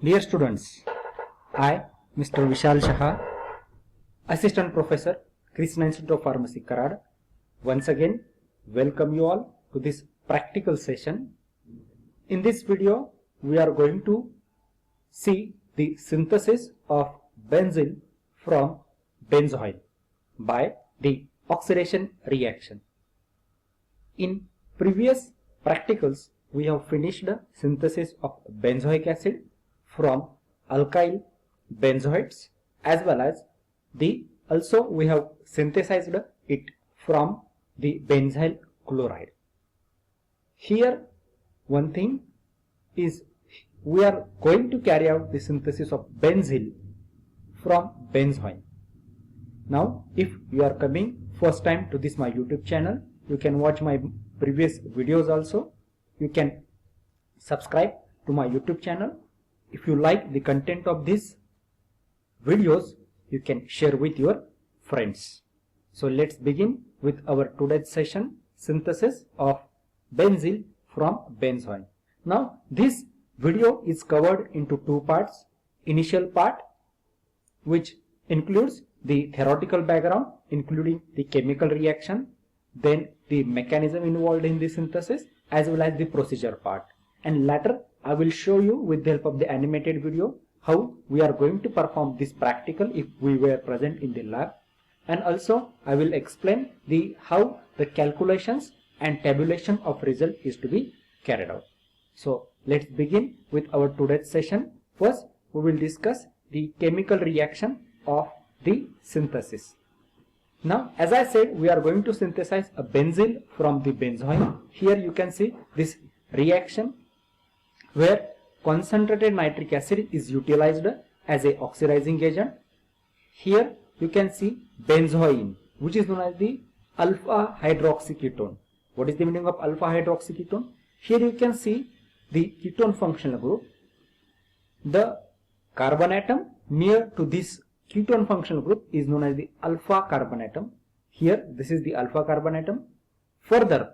Dear students, I, Mr. Vishal Shah, Assistant Professor, Krishna Institute of Pharmacy, Karad, once again welcome you all to this practical session. In this video, we are going to see the synthesis of Benzil from Benzoin by the oxidation reaction. In previous practicals, we have finished the synthesis of benzoic acid from alkyl benzoates, as well as also we have synthesized it from the benzyl chloride. Here one thing is we are going to carry out the synthesis of Benzil from benzoin. Now if you are coming first time to this my YouTube channel, you can watch my previous videos also. You can subscribe to my YouTube channel. If you like the content of these videos, you can share with your friends. So let's begin with our today's session, synthesis of Benzil from benzoin. Now this video is covered into two parts. Initial part, which includes the theoretical background including the chemical reaction, then the mechanism involved in the synthesis, as well as the procedure part, and later I will show you with the help of the animated video how we are going to perform this practical if we were present in the lab, and also I will explain how the calculations and tabulation of result is to be carried out. So let's begin with our today's session. First we will discuss the chemical reaction of the synthesis. Now as I said, we are going to synthesize a Benzil from the benzoin. Here you can see this reaction where concentrated nitric acid is utilized as a oxidizing agent. Here you can see benzoin, which is known as the alpha hydroxyketone. What is the meaning of alpha hydroxyketone? Here you can see the ketone functional group. The carbon atom near to this ketone functional group is known as the alpha carbon atom. Here this is the alpha carbon atom. Further,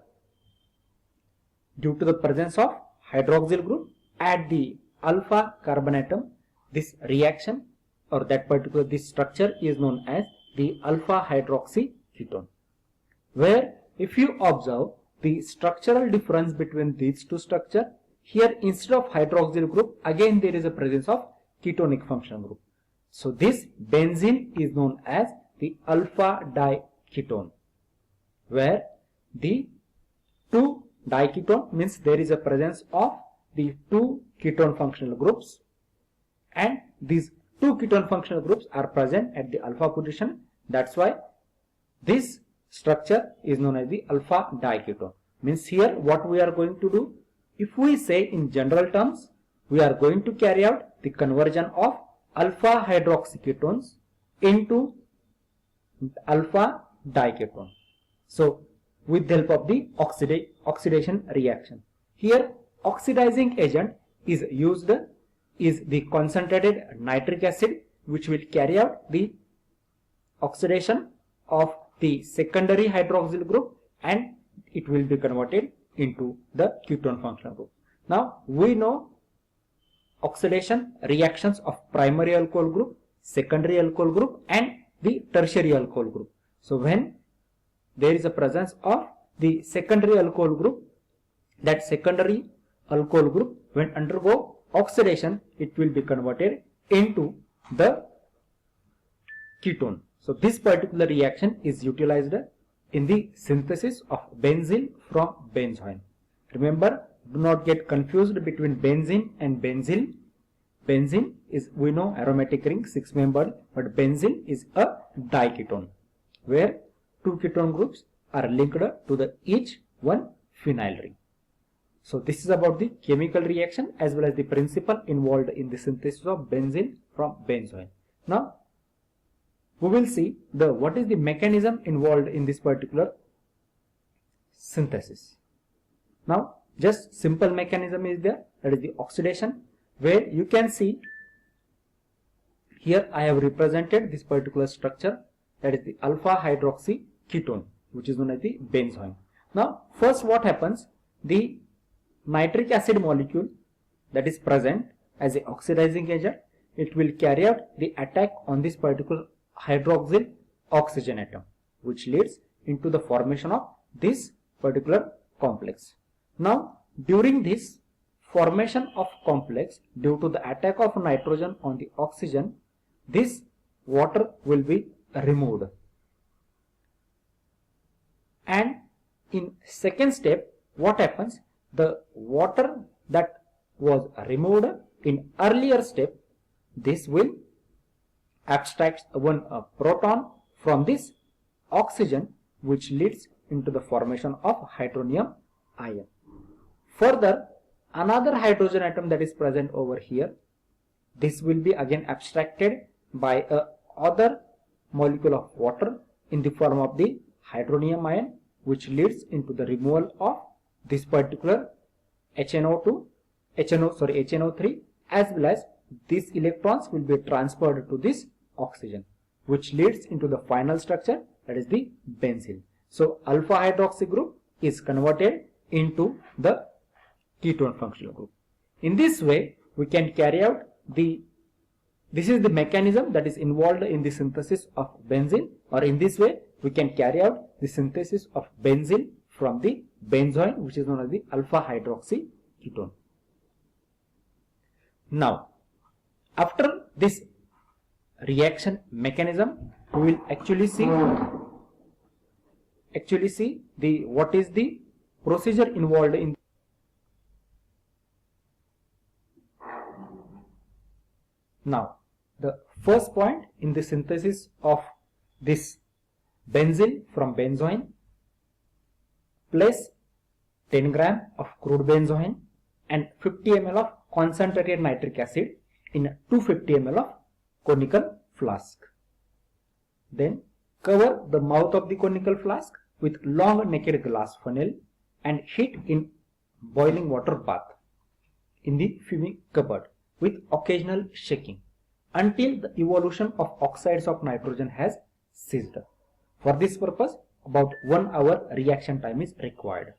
due to the presence of hydroxyl group at the alpha carbon atom, this reaction or that particular this structure is known as the alpha hydroxy ketone, where if you observe the structural difference between these two structures, here instead of hydroxyl group again there is a presence of ketonic functional group. So this benzene is known as the alpha diketone, where the two diketone means there is a presence of the two ketone functional groups, and these two ketone functional groups are present at the alpha position. That's why this structure is known as the alpha diketone. Means here what we are going to do, if we say in general terms, we are going to carry out the conversion of alpha hydroxyketones into alpha diketone. So with the help of the oxidation reaction. Here oxidizing agent is used is the concentrated nitric acid, which will carry out the oxidation of the secondary hydroxyl group and it will be converted into the ketone functional group. Now we know oxidation reactions of primary alcohol group, secondary alcohol group and the tertiary alcohol group. So when there is a presence of the secondary alcohol group, that secondary alcohol group when undergo oxidation, it will be converted into the ketone. So this particular reaction is utilized in the synthesis of Benzil from benzoin. Remember, do not get confused between benzene and benzil. Benzene is, we know, aromatic ring 6-membered, but benzil is a diketone where two ketone groups are linked to the each one phenyl ring. So this is about the chemical reaction as well as the principle involved in the synthesis of Benzil from benzoin. Now we will see what is the mechanism involved in this particular synthesis. Now just simple mechanism is there, that is the oxidation, where you can see here I have represented this particular structure, that is the alpha hydroxy ketone, which is known as the benzoin. Now first what happens, the nitric acid molecule that is present as a oxidizing agent, it will carry out the attack on this particular hydroxyl oxygen atom, which leads into the formation of this particular complex. Now, during this formation of complex, due to the attack of nitrogen on the oxygen, this water will be removed. And in second step, what happens? The water that was removed in earlier step, this will abstract one proton from this oxygen, which leads into the formation of hydronium ion. Further, another hydrogen atom that is present over here, this will be again abstracted by a other molecule of water in the form of the hydronium ion, which leads into the removal of this particular HNO3, as well as these electrons will be transferred to this oxygen, which leads into the final structure, that is the benzil. So alpha hydroxy group is converted into the ketone functional group. In this way, we can carry out this is the mechanism that is involved in the synthesis of benzene, or in this way we can carry out the synthesis of benzil from the benzoin, which is known as the alpha hydroxy ketone. Now, after this reaction mechanism, we will actually see what is the procedure involved in. Now, the first point in the synthesis of this benzil from benzoin, place 10 gram of crude benzoin and 50 ml of concentrated nitric acid in a 250 ml of conical flask. Then cover the mouth of the conical flask with long naked glass funnel and heat in boiling water bath in the fuming cupboard with occasional shaking until the evolution of oxides of nitrogen has ceased. For this purpose, about 1 hour reaction time is required.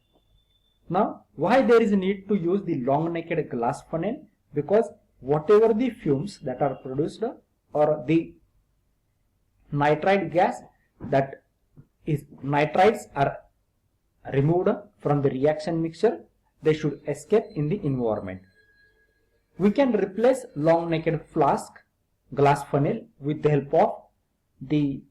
Now, why there is a need to use the long naked glass funnel? Because whatever the fumes that are produced or the nitride gas, that is nitrides are removed from the reaction mixture, they should escape in the environment. We can replace long naked flask glass funnel with the help of the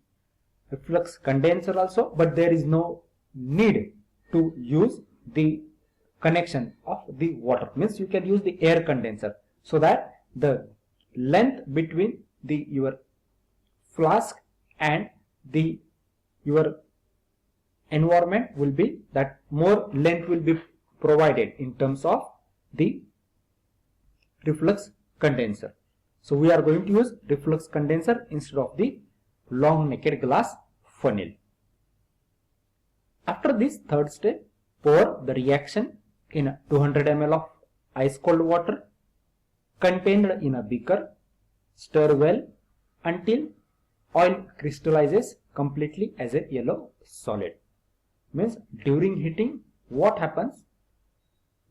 reflux condenser also, but there is no need to use the connection of the water. Means you can use the air condenser, so that the length between your flask and your environment will be that more length will be provided in terms of the reflux condenser. So we are going to use reflux condenser instead of the long naked glass funnel. After this third step, pour the reaction in 200 ml of ice cold water contained in a beaker. Stir well until oil crystallizes completely as a yellow solid. Means during heating, what happens?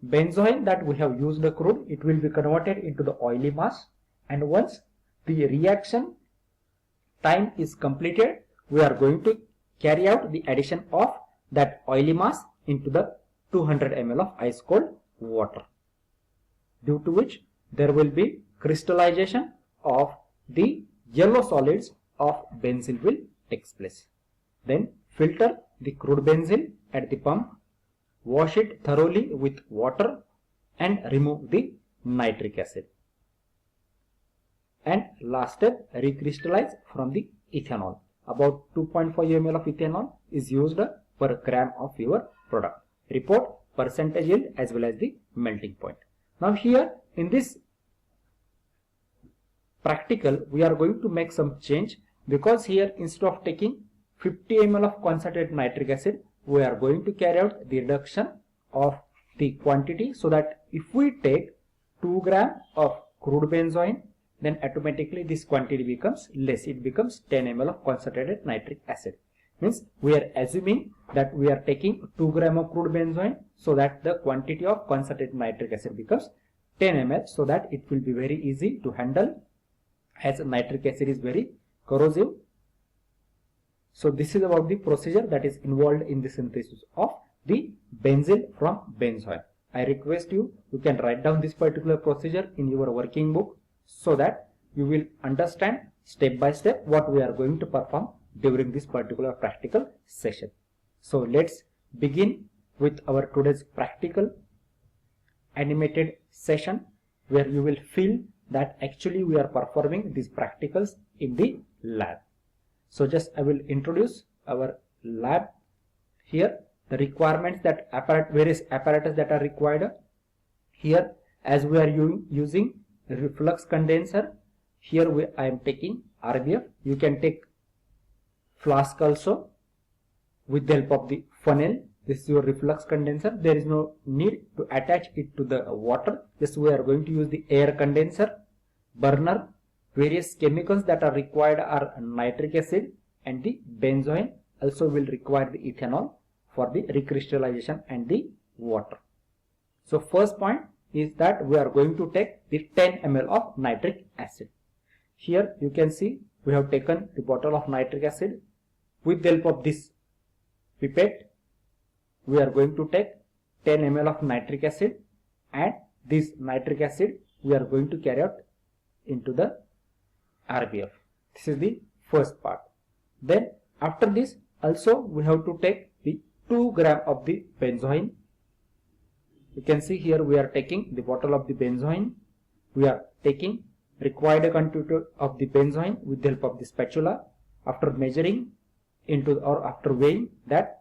Benzoin that we have used the crude, it will be converted into the oily mass, and once the reaction time is completed, we are going to carry out the addition of that oily mass into the 200 ml of ice cold water, due to which there will be crystallization of the yellow solids of benzil will take place. Then filter the crude benzil at the pump, wash it thoroughly with water and remove the nitric acid. And last step, recrystallize from the ethanol. About 2.5 ml of ethanol is used per gram of your product. Report percentage yield as well as the melting point. Now here in this practical, we are going to make some change, because here instead of taking 50 ml of concentrated nitric acid, we are going to carry out the reduction of the quantity, so that if we take 2 gram of crude benzoin, then automatically this quantity becomes less. It becomes 10 ml of concentrated nitric acid. Means we are assuming that we are taking 2 gram of crude benzoin, so that the quantity of concentrated nitric acid becomes 10 ml so that it will be very easy to handle, as nitric acid is very corrosive. So this is about the procedure that is involved in the synthesis of the benzil from benzoin. I request you can write down this particular procedure in your working book so that you will understand step by step what we are going to perform during this particular practical session. So let's begin with our today's practical animated session, where you will feel that actually we are performing these practicals in the lab. So just I will introduce our lab here, the requirements that various apparatus that are required here, as we are using reflux condenser. Here I am taking RBF. You can take flask also with the help of the funnel. This is your reflux condenser. There is no need to attach it to the water. Just we are going to use the air condenser, burner. Various chemicals that are required are nitric acid and the benzoin. Also will require the ethanol for the recrystallization and the water. So first point is that we are going to take the 10 ml of nitric acid. Here you can see we have taken the bottle of nitric acid. With the help of this pipette, we are going to take 10 ml of nitric acid, and this nitric acid we are going to carry out into the RBF. This is the first part. Then after this also we have to take the 2 gram of the benzoin. You can see here we are taking the bottle of the benzoin. We are taking required quantity of the benzoin with the help of the spatula. After measuring into or after weighing that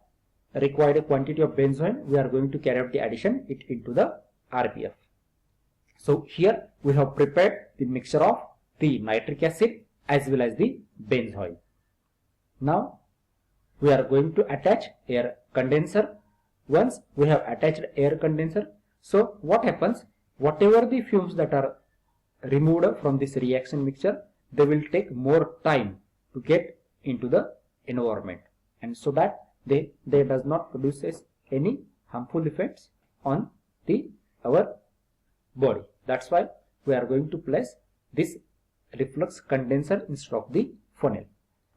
required quantity of benzoin, we are going to carry out the addition it into the RBF. So here we have prepared the mixture of the nitric acid as well as the benzoin. Now we are going to attach air condenser. Once we have attached air condenser, so what happens, whatever the fumes that are removed from this reaction mixture, they will take more time to get into the environment, and so that they does not produce any harmful effects on our body. That's why we are going to place this reflux condenser instead of the funnel.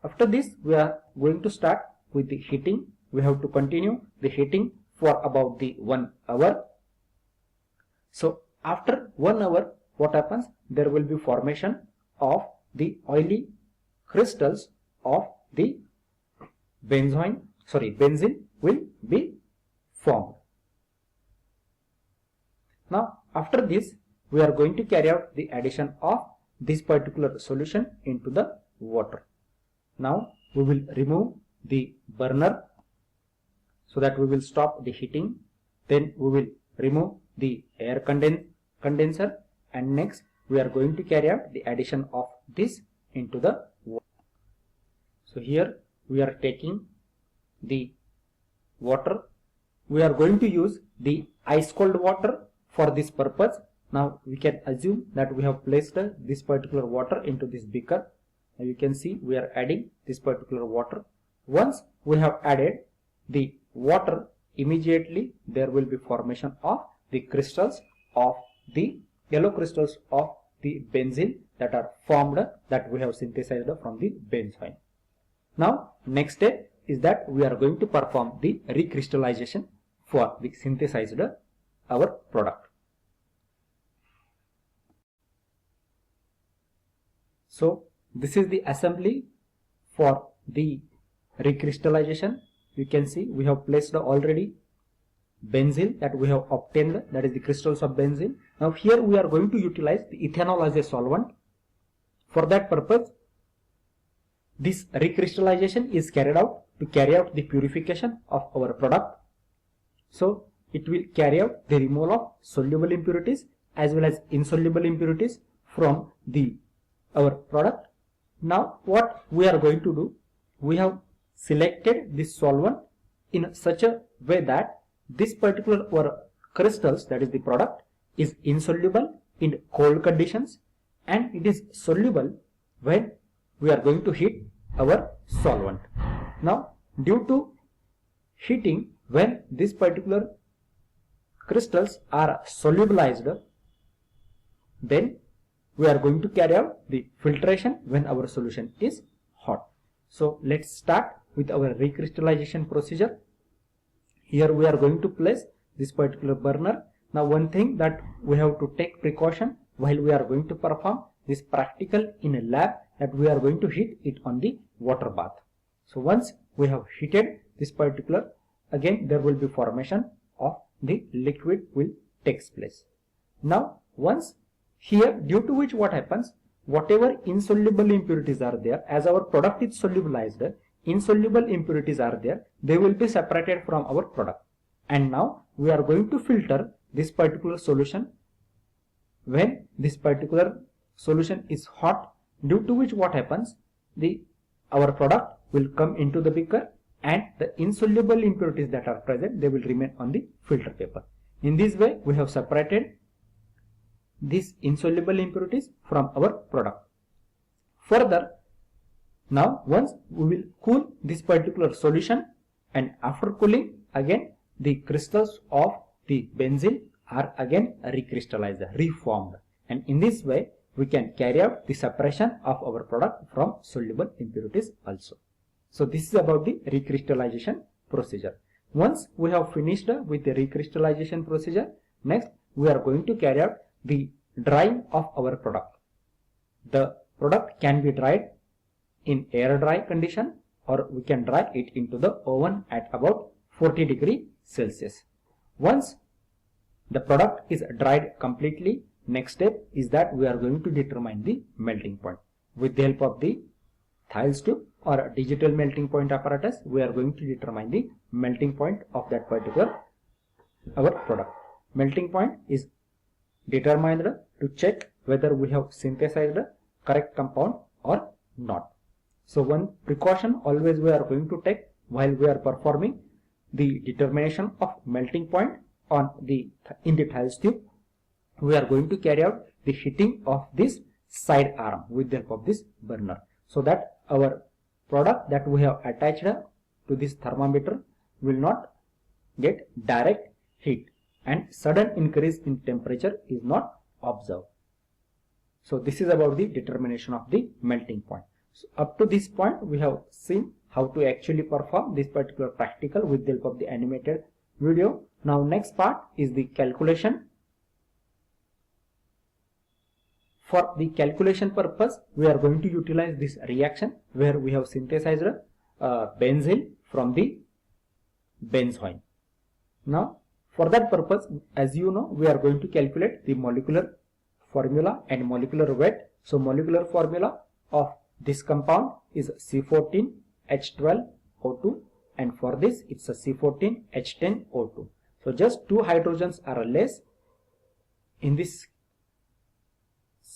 After this we are going to start with the heating. We have to continue the heating for about the 1 hour. So after 1 hour, what happens, there will be formation of the oily crystals of the benzil will be formed. Now after this we are going to carry out the addition of this particular solution into the water. Now we will remove the burner so that we will stop the heating. Then we will remove the air condenser, and next we are going to carry out the addition of this into the water. So here we are taking the water. We are going to use the ice cold water for this purpose. Now we can assume that we have placed this particular water into this beaker. Now you can see we are adding this particular water. Once we have added the water, immediately there will be formation of the crystals of the yellow crystals of the benzil that are formed, that we have synthesized from the benzoin. Now next step is that we are going to perform the recrystallization for the synthesized our product. So this is the assembly for the recrystallization. You can see we have placed already benzil that we have obtained, that is the crystals of benzil. Now here we are going to utilize the ethanol as a solvent. For that purpose, this recrystallization is carried out to carry out the purification of our product. So it will carry out the removal of soluble impurities as well as insoluble impurities from our product. Now what we are going to do, we have selected this solvent in such a way that this particular crystals, that is the product, is insoluble in cold conditions, and it is soluble when we are going to heat our solvent. Now due to heating, when this particular crystals are solubilized, Then we are going to carry out the filtration when our solution is hot. So let's start with our recrystallization procedure. Here we are going to place this particular burner. Now one thing that we have to take precaution while we are going to perform this practical in a lab, that we are going to heat it on the water bath. So once we have heated this particular, again there will be formation of the liquid will takes place. Now once here, due to which what happens, whatever insoluble impurities are there, as our product is solubilized, insoluble impurities are there, they will be separated from our product. And now we are going to filter this particular solution when this particular solution is hot, due to which what happens, our product will come into the beaker and the insoluble impurities that are present, they will remain on the filter paper. In this way we have separated these insoluble impurities from our product. Further, now once we will cool this particular solution, and after cooling, again the crystals of the benzil are again recrystallized, reformed, and in this way we can carry out the separation of our product from soluble impurities also. So this is about the recrystallization procedure. Once we have finished with the recrystallization procedure, next we are going to carry out the drying of our product. The product can be dried in air dry condition, or we can dry it into the oven at about 40 degrees Celsius. Once the product is dried completely, next step is that we are going to determine the melting point. With the help of the Thiele's tube or digital melting point apparatus, we are going to determine the melting point of that particular our product. Melting point is determined to check whether we have synthesized a correct compound or not. So one precaution always we are going to take while we are performing the determination of melting point in the Thiele's tube, we are going to carry out the heating of this side arm with the help of this burner, so that our product that we have attached to this thermometer will not get direct heat, and sudden increase in temperature is not observed. So this is about the determination of the melting point. So up to this point we have seen how to actually perform this particular practical with the help of the animated video. Now next part is the calculation. For the calculation purpose, we are going to utilize this reaction where we have synthesized benzil from the benzoin. Now for that purpose, as you know, we are going to calculate the molecular formula and molecular weight. So molecular formula of this compound is C14H12O2, and for this it's a C14H10O2. So just 2 hydrogens are less in this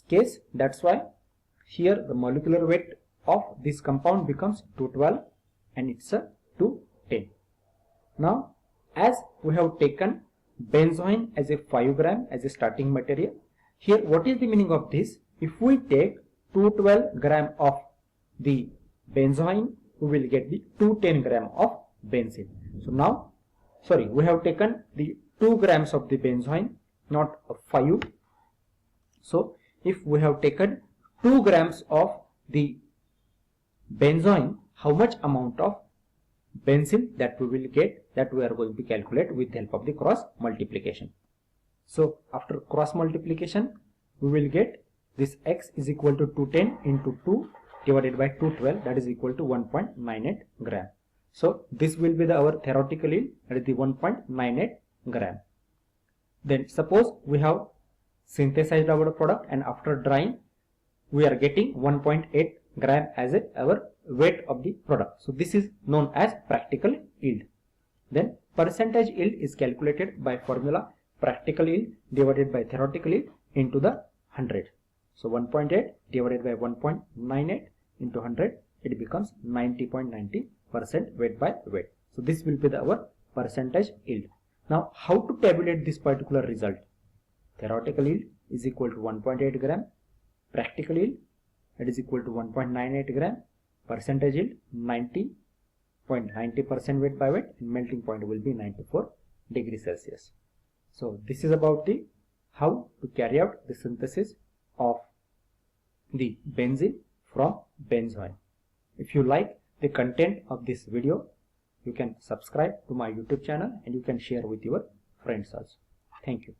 case, that's why here the molecular weight of this compound becomes 212 and it's a 210. Now as we have taken benzoin as a 5 gram as a starting material, here what is the meaning of this? If we take 212 gram of the benzoin, we will get the 210 gram of benzil. So now, sorry, we have taken the 2 grams of the benzoin, not 5. So if we have taken 2 grams of the benzoin, how much amount of benzil that we will get, that we are going to calculate with the help of the cross multiplication. So after cross multiplication, we will get this x is equal to 210 into 2 divided by 212, that is equal to 1.98 gram. So this will be our theoretical yield, that is the 1.98 gram. Then suppose we have synthesized our product and after drying we are getting 1.8 gram as our weight of the product. So this is known as practical yield. Then percentage yield is calculated by formula practical yield divided by theoretical yield into the 100. So 1.8 divided by 1.98 into 100, it becomes 90.90% weight by weight. So this will be our percentage yield. Now how to tabulate this particular result? Theoretical yield is equal to 1.8 gram, practical yield that is equal to 1.98 gram, percentage yield 90.90% weight by weight, and melting point will be 94 degrees Celsius. So this is about the how to carry out the synthesis of the benzene from benzoin. If you like the content of this video, you can subscribe to my YouTube channel and you can share with your friends also. Thank you.